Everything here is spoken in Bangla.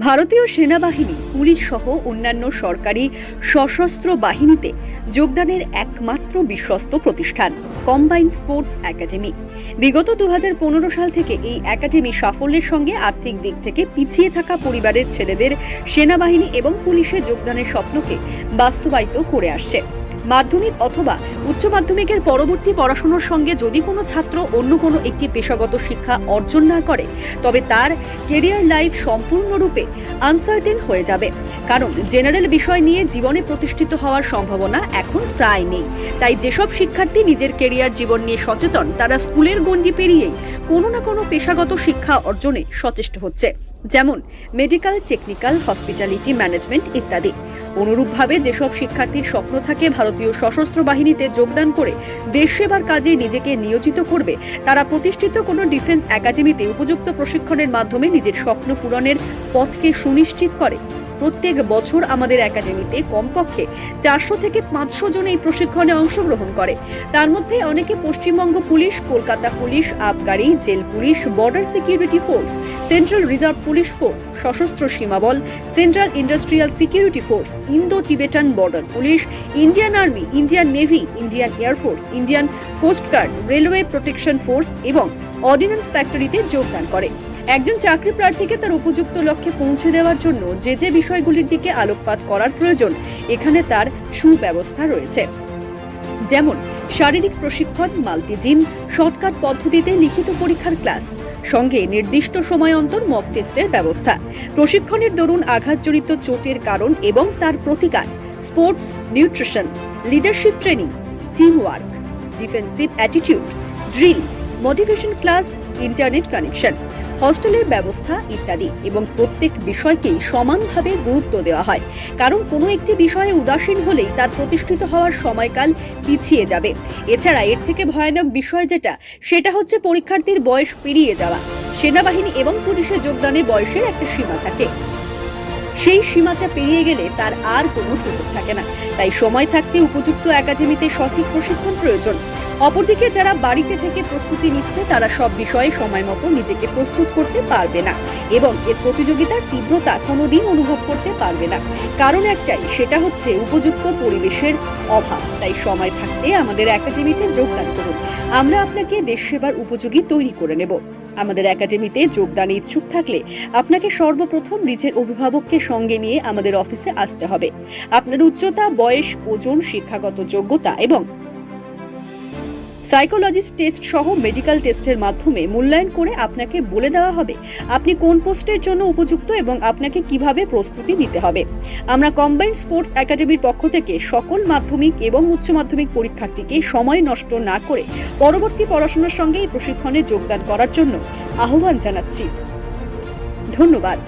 ভারতীয় সেনাবাহিনী, পুলিশ সহ অন্যান্য সরকারি সশস্ত্র বাহিনীতে যোগদানের একমাত্র বিশ্বস্ত প্রতিষ্ঠান কম্বাইন্ড স্পোর্টস একাডেমি। বিগত 2015 সাল থেকে এই একাডেমি সাফল্যের সঙ্গে আর্থিক দিক থেকে পিছিয়ে থাকা পরিবারের ছেলেদের সেনাবাহিনী এবং পুলিশে যোগদানের স্বপ্নকে বাস্তবায়িত করে আসছে। মাধ্যমিক অথবা উচ্চ মাধ্যমিকের পরবর্তী পড়াশোনার সঙ্গে যদি কোনো ছাত্র অন্য কোনো একটি পেশাগত শিক্ষা অর্জন না করে, তবে তার কেরিয়ার লাইফ সম্পূর্ণরূপে আনসার্টেন হয়ে যাবে। কারণ জেনারেল বিষয় নিয়ে জীবনে প্রতিষ্ঠিত হওয়ার সম্ভাবনা এখন প্রায় নেই। তাই যেসব শিক্ষার্থী নিজের কেরিয়ার জীবন নিয়ে সচেতন, তারা স্কুলের গণ্ডি পেরিয়েই কোনো না কোনো পেশাগত শিক্ষা অর্জনে সচেষ্ট হচ্ছে, যেমন মেডিকেল, টেকনিক্যাল, হসপিটালিটি ম্যানেজমেন্ট ইত্যাদি। অনুরূপভাবে যেসব শিক্ষার্থীর স্বপ্ন থাকে ভারতীয় সশস্ত্র বাহিনীতে যোগদান করে দেশ সেবার কাজে নিজেকে নিয়োজিত করবে, তারা প্রতিষ্ঠিত কোনো ডিফেন্স একাডেমিতে উপযুক্ত প্রশিক্ষণের মাধ্যমে নিজের স্বপ্ন পূরণের পথকে সুনিশ্চিত করে। প্রত্যেক বছর আমাদের একাডেমিতে কমপক্ষে 400 থেকে 500 জন এই প্রশিক্ষণে অংশগ্রহণ করে। তার মধ্যে অনেকে পশ্চিমবঙ্গ পুলিশ, কলকাতা পুলিশ, আবগারি, jail police, border security force, central reserve police force, সশস্ত্র সীমাবল, central industrial security force, Indo Tibetan border police, Indian army, Indian navy, Indian air force, Indian coastguard, railway protection force এবং অর্ডিন্যান্স ফ্যাক্টরিতে যোগদান করে। একজন চাকরি প্রার্থীকে তার উপযুক্ত লক্ষ্যে পৌঁছে দেওয়ার জন্য যে বিষয়গুলির দিকে আলোকপাত করার প্রয়োজন, এখানে তার সুব্যবস্থা রয়েছে। যেমন শারীরিক প্রশিক্ষণ, মাল্টিজিম, শর্টকাট পদ্ধতিতে লিখিত পরীক্ষার ক্লাস, সঙ্গে নির্দিষ্ট সময় অন্তর মক টেস্টের ব্যবস্থা, প্রশিক্ষণের দরুন আঘাতজনিত চোটের কারণ এবং তার প্রতিকার, sports nutrition, leadership training, team work, defensive attitude, drill, motivation class, internet connection, হস্টেলের ব্যবস্থা ইত্যাদি। এবং প্রত্যেক বিষয়কেই সমানভাবে গুরুত্ব দেওয়া হয়, কারণ কোনো একটি বিষয়ে উদাসীন হলেই তার প্রতিষ্ঠিত হওয়ার সময়কাল পিছিয়ে যাবে। এছাড়া এর থেকে ভয়ানক বিষয় সেটা হচ্ছে পরীক্ষার্থীর বয়স পেরিয়ে যাওয়া। সেনাবাহিনী এবং পুলিশে যোগদানে বয়সের একটা সীমা থাকে, সেই সীমাটা পেরিয়ে গেলে তার আর কোনো সুযোগ থাকে না। তাই সময় থাকতে উপযুক্ত একাডেমিতে সঠিক প্রশিক্ষণ প্রয়োজন। অপরদিকে যারা বাড়িতে থেকে প্রস্তুতি নিচ্ছে, তারা সব বিষয়ে সময় মতো নিজেকে প্রস্তুত করতে পারবে না এবং এর প্রতিযোগিতার তীব্রতা কোনোদিন অনুভব করতে পারবে না। কারণ একটাই, সেটা হচ্ছে উপযুক্ত পরিবেশের অভাব। তাই সময় থাকতে আমাদের একাডেমিতে যোগদান করুন। আমরা আপনাকে দেশ সেবার উপযোগী তৈরি করে নেব। আমাদের একাডেমিতে যোগদানে ইচ্ছুক থাকলে আপনাকে সর্বপ্রথম নিজের অভিভাবককে সঙ্গে নিয়ে আমাদের অফিসে আসতে হবে। আপনার উচ্চতা, বয়স, ওজন, শিক্ষাগত যোগ্যতা এবং সাইকোলজিস্ট টেস্ট সহ মেডিকেল টেস্টের মাধ্যমে মূল্যায়ন করে আপনাকে বলে দেওয়া হবে আপনি কোন পোস্টের জন্য উপযুক্ত এবং আপনাকে কিভাবে প্রস্তুতি নিতে হবে। আমরা কম্বাইন্ড স্পোর্টস একাডেমির পক্ষ থেকে সকল মাধ্যমিক এবং উচ্চ মাধ্যমিক পরীক্ষার্থীকে সময় নষ্ট না করে পরবর্তী পড়াশোনার সঙ্গে এই প্রশিক্ষণে যোগদান করার জন্য আহ্বান জানাচ্ছি। ধন্যবাদ।